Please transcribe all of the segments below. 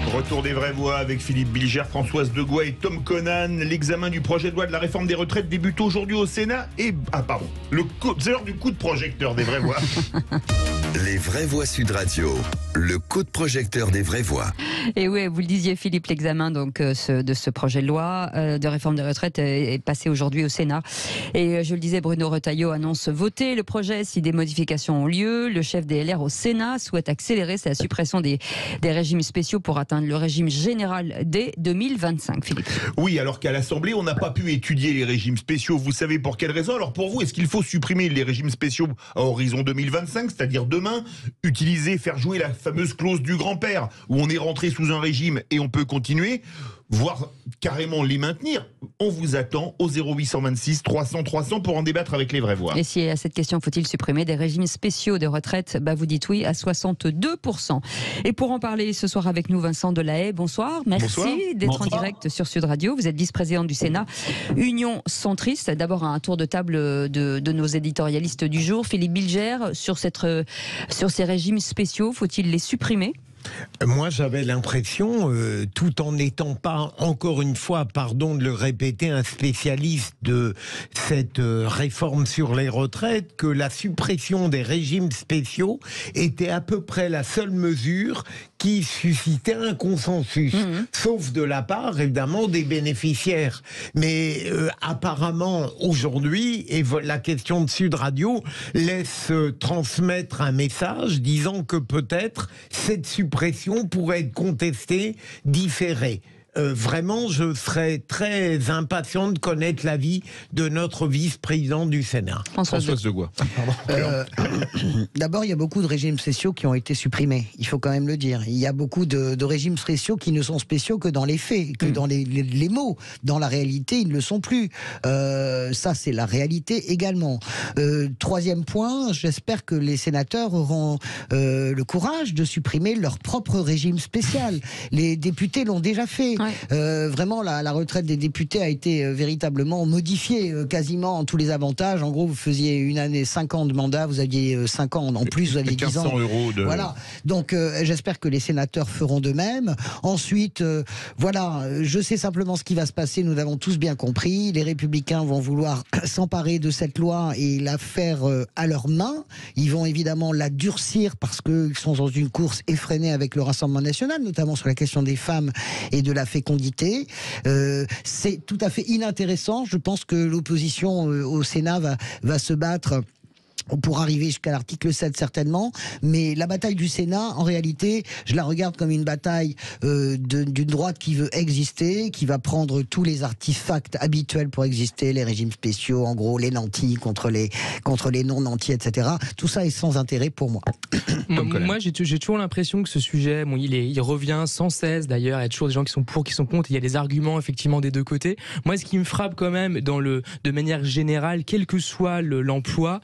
Retour des vraies voix avec Philippe Bilger, Françoise Degois et Tom Conan. L'examen du projet de loi de la réforme des retraites débute aujourd'hui au Sénat. Et c'est l'heure du coup de projecteur des vraies voix. Les vraies voix Sud Radio, le coup de projecteur des vraies voix. Et oui, vous le disiez Philippe, l'examen de ce projet de loi de réforme des retraites est passé aujourd'hui au Sénat. Et je le disais, Bruno Retailleau annonce voter le projet si des modifications ont lieu. Le chef des LR au Sénat souhaite accélérer sa suppression des régimes spéciaux pour atteindre le régime général dès 2025. Philippe. Oui, alors qu'à l'Assemblée, on n'a pas pu étudier les régimes spéciaux. Vous savez pour quelle raison? Alors pour vous, est-ce qu'il faut supprimer les régimes spéciaux à horizon 2025, c'est-à-dire demain, faire jouer la fameuse clause du grand-père, où on est rentré sous un régime et on peut continuer, voire carrément les maintenir? On vous attend au 0826 300 300 pour en débattre avec les vraies voix. Et si à cette question, faut-il supprimer des régimes spéciaux de retraite? Vous dites oui à 62%. Et pour en parler ce soir avec nous, Vincent Delahaye, bonsoir. Merci d'être en direct sur Sud Radio. Vous êtes vice-président du Sénat, Union centriste. D'abord, un tour de table de nos éditorialistes du jour. Philippe Bilger, sur ces régimes spéciaux, faut-il les supprimer? Moi, j'avais l'impression, tout en n'étant pas, encore une fois, pardon de le répéter, un spécialiste de cette réforme sur les retraites, que la suppression des régimes spéciaux était à peu près la seule mesure qui suscitait un consensus, sauf de la part, évidemment, des bénéficiaires. Mais apparemment, aujourd'hui, et la question de Sud Radio laisse transmettre un message disant que peut-être cette suppression pourrait être contestée, différée. Vraiment, je serais très impatient de connaître l'avis de notre vice-président du Sénat. Françoise Degois. D'abord, il y a beaucoup de régimes spéciaux qui ont été supprimés. Il faut quand même le dire. Il y a beaucoup de régimes spéciaux qui ne sont spéciaux que dans les faits, que dans les mots. Dans la réalité, ils ne le sont plus. Ça, c'est la réalité également. Troisième point, j'espère que les sénateurs auront le courage de supprimer leur propre régime spécial. Les députés l'ont déjà fait. Vraiment, la retraite des députés a été véritablement modifiée, quasiment en tous les avantages. En gros, vous faisiez une année, 5 ans de mandat, vous aviez 5 ans en plus, vous aviez 10 ans. 1500 € de... Voilà. Donc, j'espère que les sénateurs feront de même. Ensuite, je sais simplement ce qui va se passer. Nous l'avons tous bien compris. Les Républicains vont vouloir s'emparer de cette loi et la faire à leurs mains. Ils vont évidemment la durcir parce qu'ils sont dans une course effrénée avec le Rassemblement national, notamment sur la question des femmes et de la fécondité. C'est tout à fait inintéressant. Je pense que l'opposition au Sénat va se battre pour arriver jusqu'à l'article 7 certainement, mais la bataille du Sénat, en réalité, je la regarde comme une bataille d'une droite qui veut exister, qui va prendre tous les artefacts habituels pour exister, les régimes spéciaux, en gros, les nantis contre les non-nantis, etc. Tout ça est sans intérêt pour moi. Moi, j'ai toujours l'impression que ce sujet, il revient sans cesse. D'ailleurs, il y a toujours des gens qui sont pour, qui sont contre. Il y a des arguments effectivement des deux côtés. Moi, ce qui me frappe quand même, de manière générale, quel que soit l'emploi,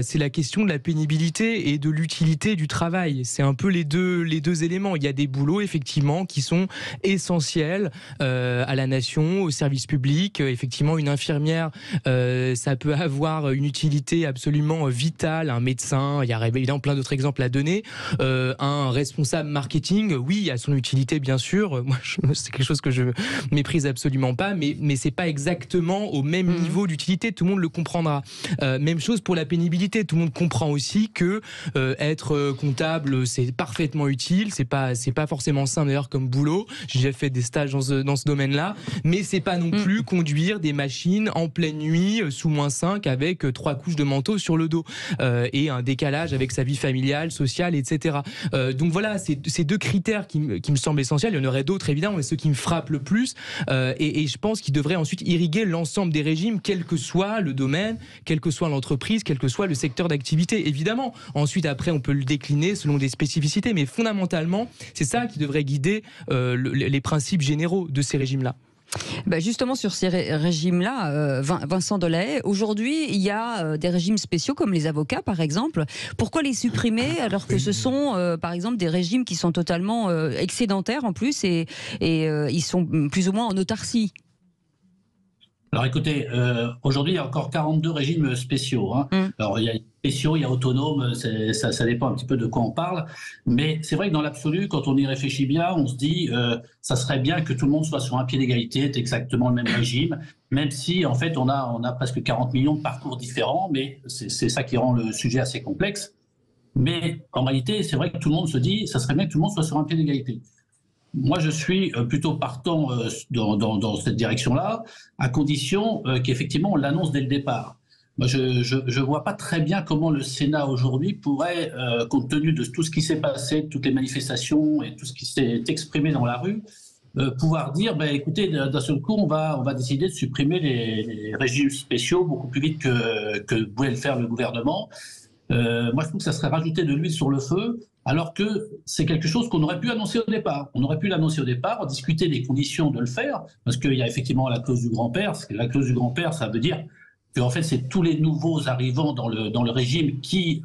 c'est la question de la pénibilité et de l'utilité du travail. C'est un peu les deux éléments. Il y a des boulots effectivement qui sont essentiels à la nation, au service public. Effectivement, une infirmière, ça peut avoir une utilité absolument vitale. Un médecin, il y a évidemment plein d'autres exemples à donner. Un responsable marketing, oui, il y a son utilité bien sûr. Moi, c'est quelque chose que je méprise absolument pas, mais c'est pas exactement au même niveau d'utilité. Tout le monde le comprendra. Même chose pour la pénibilité. Tout le monde comprend aussi que être comptable, c'est parfaitement utile. C'est pas forcément simple d'ailleurs comme boulot. J'ai déjà fait des stages dans ce domaine-là, mais c'est pas non plus conduire des machines en pleine nuit sous -5 avec 3 couches de manteau sur le dos et un décalage avec sa vie familiale, sociale, etc. Donc voilà, c'est ces deux critères qui me semblent essentiels. Il y en aurait d'autres évidemment, mais ceux qui me frappent le plus. Et je pense qu'ils devraient ensuite irriguer l'ensemble des régimes, quel que soit le domaine, quelle que soit l'entreprise, quel que soit le secteur d'activité, évidemment. Ensuite, après, on peut le décliner selon des spécificités, mais fondamentalement, c'est ça qui devrait guider les principes généraux de ces régimes-là. Justement, sur ces régimes-là, Vincent Delahaye, aujourd'hui, il y a des régimes spéciaux comme les avocats, par exemple. Pourquoi les supprimer alors que ce sont, par exemple, des régimes qui sont totalement excédentaires en plus et ils sont plus ou moins en autarcie? Alors écoutez, aujourd'hui il y a encore 42 régimes spéciaux. Alors il y a spéciaux, il y a autonomes, ça dépend un petit peu de quoi on parle. Mais c'est vrai que dans l'absolu, quand on y réfléchit bien, on se dit ça serait bien que tout le monde soit sur un pied d'égalité, c'est exactement le même régime, même si en fait on a presque 40 millions de parcours différents, mais c'est ça qui rend le sujet assez complexe. Mais en réalité, c'est vrai que tout le monde se dit ça serait bien que tout le monde soit sur un pied d'égalité. Moi, je suis plutôt partant dans cette direction-là, à condition qu'effectivement on l'annonce dès le départ. Moi, je ne vois pas très bien comment le Sénat aujourd'hui pourrait, compte tenu de tout ce qui s'est passé, de toutes les manifestations et tout ce qui s'est exprimé dans la rue, pouvoir dire, écoutez, d'un seul coup, on va décider de supprimer les régimes spéciaux beaucoup plus vite que pouvait le faire le gouvernement. Moi, je trouve que ça serait rajouter de l'huile sur le feu, alors que c'est quelque chose qu'on aurait pu annoncer au départ. On aurait pu l'annoncer au départ, discuter des conditions de le faire, parce qu'il y a effectivement la clause du grand-père. La clause du grand-père, ça veut dire qu'en fait, c'est tous les nouveaux arrivants dans le régime qui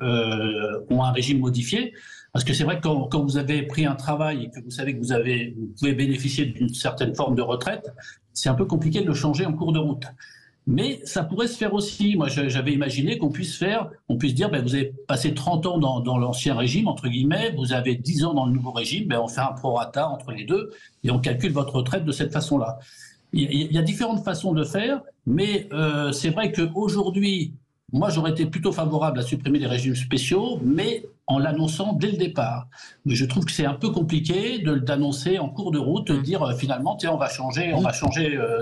ont un régime modifié. Parce que c'est vrai que quand vous avez pris un travail et que vous savez que vous pouvez bénéficier d'une certaine forme de retraite, c'est un peu compliqué de le changer en cours de route. Mais ça pourrait se faire aussi. Moi, j'avais imaginé qu'on puisse dire, vous avez passé 30 ans dans l'ancien régime, entre guillemets, vous avez 10 ans dans le nouveau régime, on fait un prorata entre les deux et on calcule votre retraite de cette façon-là. Il y a différentes façons de faire, mais c'est vrai qu'aujourd'hui, moi, j'aurais été plutôt favorable à supprimer les régimes spéciaux, mais en l'annonçant dès le départ. Mais je trouve que c'est un peu compliqué d'annoncer en cours de route, de dire finalement, tiens, on va changer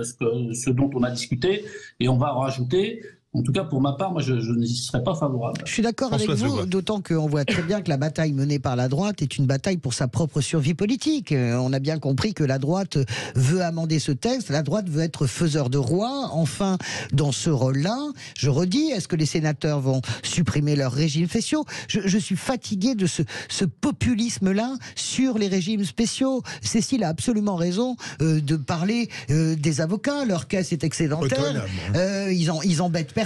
ce dont on a discuté et on va en rajouter. En tout cas, pour ma part, moi, je n'y serais pas favorable. Je suis d'accord avec vous, d'autant qu'on voit très bien que la bataille menée par la droite est une bataille pour sa propre survie politique. On a bien compris que la droite veut amender ce texte, la droite veut être faiseur de roi. Enfin, dans ce rôle-là, je redis, est-ce que les sénateurs vont supprimer leurs régimes spéciaux ? Je suis fatigué de ce populisme-là sur les régimes spéciaux. Cécile a absolument raison de parler des avocats. Leur caisse est excédentaire. Ils embêtent personne.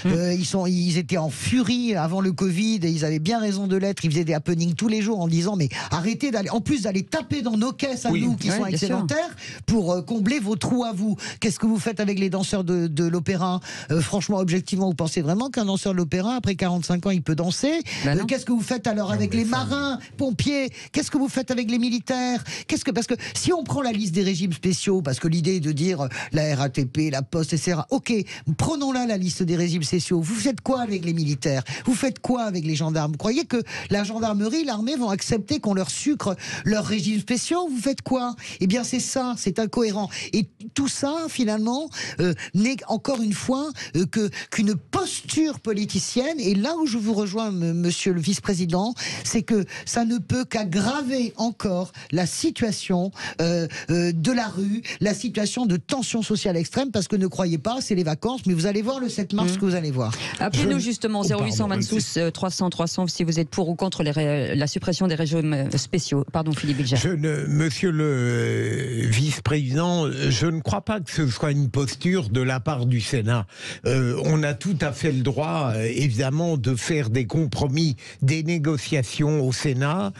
Ils étaient en furie avant le Covid et ils avaient bien raison de l'être. Ils faisaient des happenings tous les jours en disant mais arrêtez d'aller, en plus d'aller taper dans nos caisses à nous qui sont excédentaires pour combler vos trous à vous. Qu'est-ce que vous faites avec les danseurs de l'opéra ? Franchement, objectivement, vous pensez vraiment qu'un danseur de l'opéra après 45 ans il peut danser ? Qu'est-ce que vous faites alors avec les marins, pompiers ? Qu'est-ce que vous faites avec les militaires ? Parce que si on prend la liste des régimes spéciaux, parce que l'idée est de dire la RATP, la Poste, etc. Ok, prenons-la la liste des régimes spéciaux. Vous faites quoi avec les militaires ? Vous faites quoi avec les gendarmes ? Vous croyez que la gendarmerie, l'armée vont accepter qu'on leur sucre leurs régimes spéciaux ? Vous faites quoi ? Eh bien, c'est ça, c'est incohérent. Et tout ça, finalement, n'est encore une fois qu'une posture politicienne. Et là où je vous rejoins, monsieur le vice-président, c'est que ça ne peut qu'aggraver encore la situation de la rue, la situation de tension sociale extrême, parce que ne croyez pas, c'est les vacances, mais vous allez voir le 7 mars que vous allez voir. Appelez-nous justement 0826 300 300 si vous êtes pour ou contre la suppression des régimes spéciaux. Pardon, Philippe Bilger. Monsieur le vice-président, je ne crois pas que ce soit une posture de la part du Sénat. On a tout à fait le droit, évidemment, de faire des compromis, des négociations au Sénat.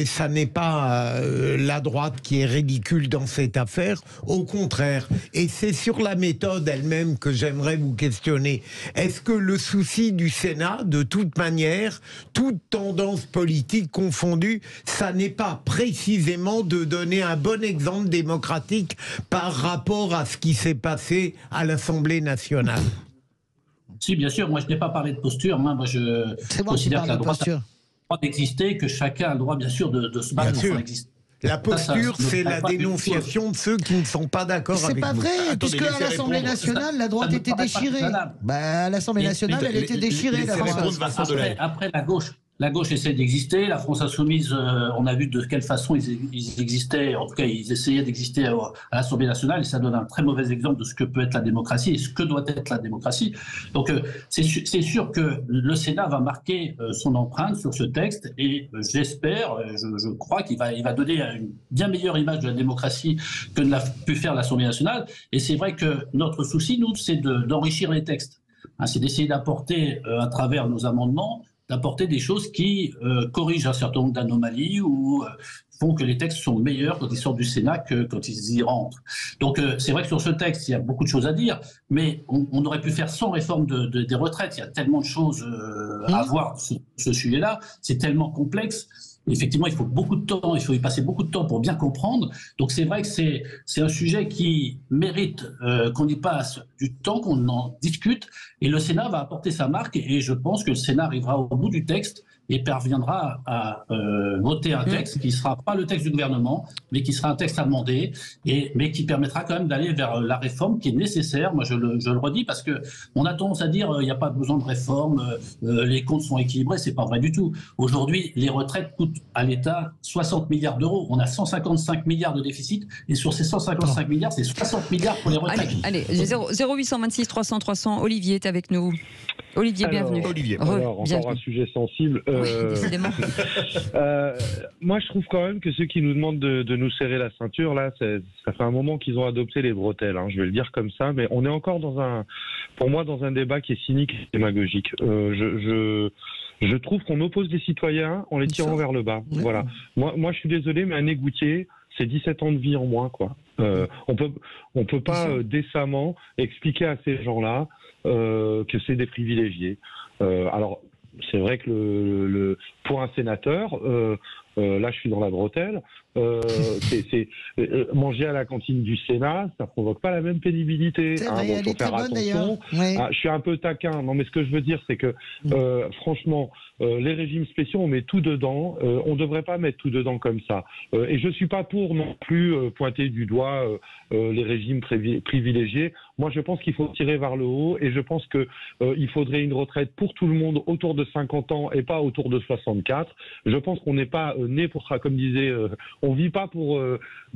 Ça n'est pas la droite qui est ridicule dans cette affaire. Au contraire. Et c'est sur la méthode elle-même que j'aimerais vous questionner. Est-ce que le souci du Sénat, de toute manière, toute tendance politique confondue, ça n'est pas précisément de donner un bon exemple démocratique par rapport à ce qui s'est passé à l'Assemblée nationale ? Si, bien sûr. Moi, je n'ai pas parlé de posture. Moi, je considère que la droite a le droit d'exister, que chacun a le droit, bien sûr, de se battre pour son existence. La posture, c'est la dénonciation de ceux qui ne sont pas d'accord avec vous. C'est pas vrai, puisque à l'Assemblée nationale, la droite était déchirée. À l'Assemblée nationale, elle était déchirée. Après, la gauche essaie d'exister. La France Insoumise, on a vu de quelle façon ils existaient. En tout cas, ils essayaient d'exister à l'Assemblée nationale. Et ça donne un très mauvais exemple de ce que peut être la démocratie et ce que doit être la démocratie. Donc, c'est sûr que le Sénat va marquer son empreinte sur ce texte. Et j'espère, je crois qu'il va donner une bien meilleure image de la démocratie que ne l'a pu faire l'Assemblée nationale. Et c'est vrai que notre souci, nous, c'est d'enrichir les textes. C'est d'essayer d'apporter à travers nos amendements d'apporter des choses qui corrigent un certain nombre d'anomalies ou font que les textes sont meilleurs quand ils sortent du Sénat que quand ils y rentrent. Donc c'est vrai que sur ce texte, il y a beaucoup de choses à dire, mais on aurait pu faire sans réforme des retraites. Il y a tellement de choses à voir sur ce sujet-là, c'est tellement complexe. Effectivement, il faut beaucoup de temps, il faut y passer beaucoup de temps pour bien comprendre. Donc c'est vrai que c'est un sujet qui mérite qu'on y passe du temps, qu'on en discute, et le Sénat va apporter sa marque, et je pense que le Sénat arrivera au bout du texte et parviendra à voter un texte qui ne sera pas le texte du gouvernement, mais qui sera un texte amendé, mais qui permettra quand même d'aller vers la réforme qui est nécessaire. Moi, je le redis, parce qu'on a tendance à dire il n'y a pas besoin de réforme, les comptes sont équilibrés. Ce n'est pas vrai du tout. Aujourd'hui, les retraites coûtent à l'État 60 milliards d'euros. On a 155 milliards de déficit, et sur ces 155 milliards, c'est 60 milliards pour les retraites. Allez, 0826 300 300, Olivier est avec nous. Olivier, bienvenue. Olivier. Alors, encore un sujet sensible. Oui, décidément. Moi, je trouve quand même que ceux qui nous demandent de nous serrer la ceinture, là, ça fait un moment qu'ils ont adopté les bretelles, hein, je vais le dire comme ça, mais on est encore pour moi, dans un débat qui est cynique et démagogique. Je trouve qu'on oppose les citoyens en les tirant vers le bas. Oui. Voilà. Moi, je suis désolé, mais un égoutier, c'est 17 ans de vie en moins, quoi. On peut pas décemment expliquer à ces gens-là que c'est des privilégiés. Alors, c'est vrai que pour un sénateur, là je suis dans la bretelle, manger à la cantine du Sénat, ça provoque pas la même pénibilité. C'est vrai, elle est très bonne d'ailleurs. Oui. Je suis un peu taquin, non mais ce que je veux dire c'est que franchement, les régimes spéciaux, on met tout dedans, on devrait pas mettre tout dedans comme ça. Et je suis pas pour non plus pointer du doigt les régimes privilégiés. Moi je pense qu'il faut tirer vers le haut, et je pense que il faudrait une retraite pour tout le monde autour de 50 ans et pas autour de 64. Je pense qu'on n'est pas né pour ça, comme disait, on vit pas pour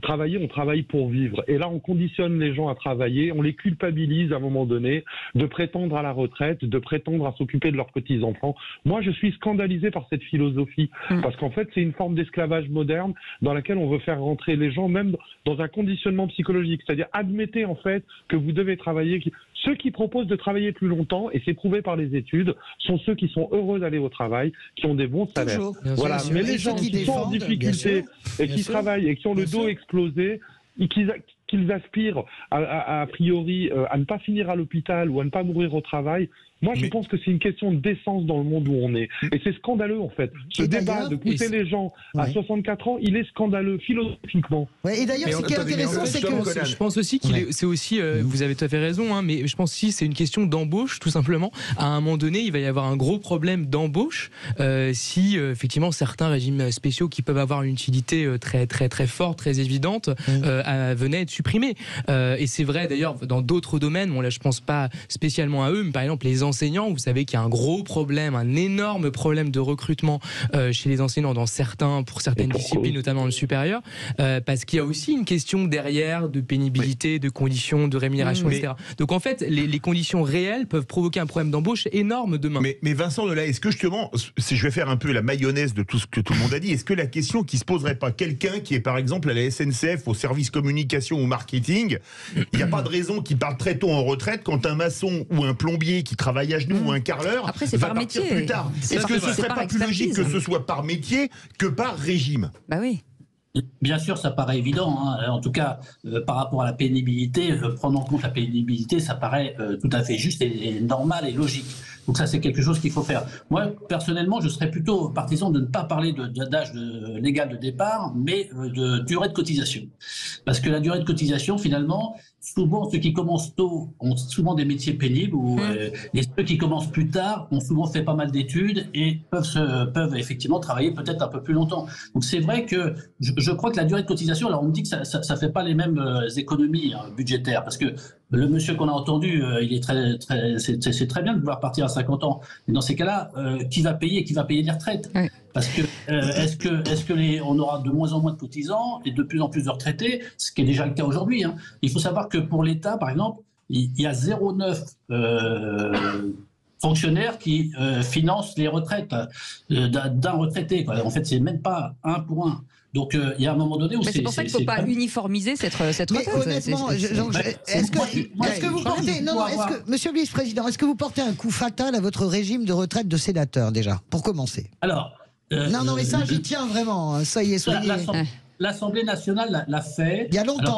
travailler, on travaille pour vivre. Et là, on conditionne les gens à travailler, on les culpabilise à un moment donné de prétendre à la retraite, de prétendre à s'occuper de leurs petits-enfants. Moi, je suis scandalisé par cette philosophie, parce qu'en fait, c'est une forme d'esclavage moderne dans laquelle on veut faire rentrer les gens même dans un conditionnement psychologique. C'est-à-dire, admettez en fait que vous devez travailler. Ceux qui proposent de travailler plus longtemps, et c'est prouvé par les études, sont ceux qui sont heureux d'aller au travail, qui ont des bons salaires. Voilà. Mais les gens qui sont en difficulté et qui travaillent et qui ont le dos explosé, et qu'ils aspirent a priori à ne pas finir à l'hôpital ou à ne pas mourir au travail, moi je pense que c'est une question de décence dans le monde où on est. Et c'est scandaleux en fait. Ce débat de pousser les gens à 64 ans, il est scandaleux philosophiquement. Ouais, et d'ailleurs, ce qui est intéressant, c'est que... Je pense aussi c'est aussi, vous avez tout à fait raison, hein, mais je pense aussi c'est une question d'embauche, tout simplement. À un moment donné, il va y avoir un gros problème d'embauche si effectivement certains régimes spéciaux qui peuvent avoir une utilité très très très forte, très évidente, venaient être supprimés. Et c'est vrai d'ailleurs dans d'autres domaines, bon là je pense pas spécialement à eux, mais par exemple les enseignants, vous savez qu'il y a un gros problème, un énorme problème de recrutement chez les enseignants pour certaines disciplines, notamment le supérieur, parce qu'il y a aussi une question derrière de pénibilité, de conditions, de rémunération, etc. Donc en fait, les conditions réelles peuvent provoquer un problème d'embauche énorme demain. Mais Vincent Delay, est-ce que justement, si je vais faire un peu la mayonnaise de tout ce que tout le monde a dit, est-ce que la question qui se poserait pas, quelqu'un qui est par exemple à la SNCF, au service communication ou marketing, il n'y a pas de raison qu'il parte très tôt en retraite quand un maçon ou un plombier qui travaille à genoux ou un carreleur va partir plus tard. Est-ce que ce serait pas plus logique que ce soit par métier que par régime? Bah oui. Bien sûr, ça paraît évident. Hein. En tout cas, par rapport à la pénibilité, prendre en compte la pénibilité, ça paraît tout à fait juste et normal et logique. Donc ça, c'est quelque chose qu'il faut faire. Moi, personnellement, je serais plutôt partisan de ne pas parler d'âge légal de départ, mais de durée de cotisation. Parce que la durée de cotisation, finalement, souvent, ceux qui commencent tôt ont souvent des métiers pénibles, et ceux qui commencent plus tard ont souvent fait pas mal d'études et peuvent effectivement travailler peut-être un peu plus longtemps. Donc c'est vrai que je crois que la durée de cotisation, alors on me dit que ça fait pas les mêmes économies budgétaires, parce que le monsieur qu'on a entendu, il est c'est très bien de vouloir partir à 50 ans. Mais dans ces cas-là, qui va payer les retraites? Parce que est-ce que on aura de moins en moins de cotisants et de plus en plus de retraités, ce qui est déjà le cas aujourd'hui, hein. Il faut savoir que pour l'État, par exemple, il y a 0,9 fonctionnaires qui financent les retraites d'un retraité, quoi. En fait, c'est même pas 1 pour 1. Donc il y a un moment donné où c'est pour ça qu'il ne faut pas uniformiser cette retraite. Mais honnêtement, est-ce que vous portez, Monsieur le Vice-président, est-ce que vous portez un coup fatal à votre régime de retraite de sénateur déjà, pour commencer? Alors. Non, mais ça, j'y tiens vraiment. Ça y est, soyez. L'Assemblée nationale l'a fait. Il y a longtemps. Alors,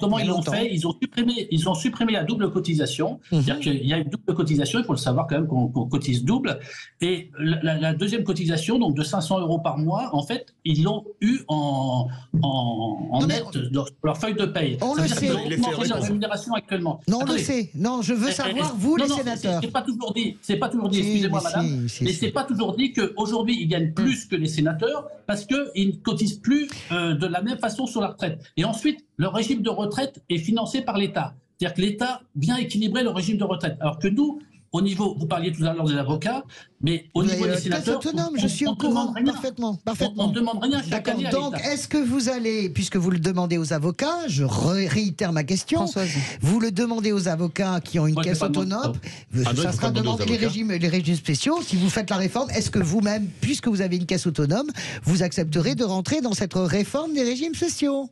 comment ils l'ont fait Ils ont supprimé la double cotisation. C'est-à-dire qu'il y a une double cotisation, il faut le savoir quand même qu'on cotise double. Et la deuxième cotisation, donc de 500 € par mois, en fait, ils l'ont eu en net dans leur feuille de paye. On le sait. Ils ont leur rémunération actuellement. Non, on le sait. Non, je veux savoir, vous, les sénateurs. C'est pas toujours dit. C'est pas toujours dit. Excusez-moi, madame. Mais c'est pas toujours dit qu'aujourd'hui, ils gagnent plus que les sénateurs parce qu'ils ne cotisent plus de la même façon sur la retraite. Et ensuite, le régime de retraite est financé par l'État. C'est-à-dire que l'État vient équilibrer le régime de retraite. Alors que nous, au niveau, vous parliez tout à l'heure des avocats, mais au niveau des sénateurs, je suis au courant parfaitement. On ne demande rien chaque année à l'État. Donc, est-ce que vous allez, puisque vous le demandez aux avocats, je réitère ma question, Françoise. Vous le demandez aux avocats qui ont une caisse autonome, ça sera demandé les régimes spéciaux. Si vous faites la réforme, est-ce que vous-même, puisque vous avez une caisse autonome, vous accepterez de rentrer dans cette réforme des régimes spéciaux?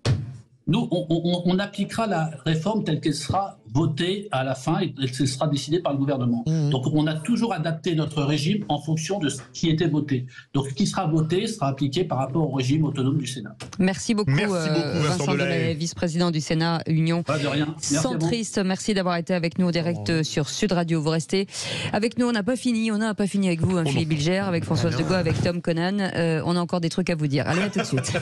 Nous, on appliquera la réforme telle qu'elle sera votée à la fin et qu'elle sera décidée par le gouvernement. Donc, on a toujours adapté notre régime en fonction de ce qui était voté. Donc, ce qui sera voté sera appliqué par rapport au régime autonome du Sénat. Merci beaucoup, Vincent Delahaye, vice-président du Sénat Union Pas de rien. Centriste. Merci d'avoir été avec nous en direct sur Sud Radio. Vous restez avec nous. On n'a pas fini avec vous, Philippe Bilger, avec Françoise Degois, avec Tom Conan. On a encore des trucs à vous dire. Allez, à tout de suite.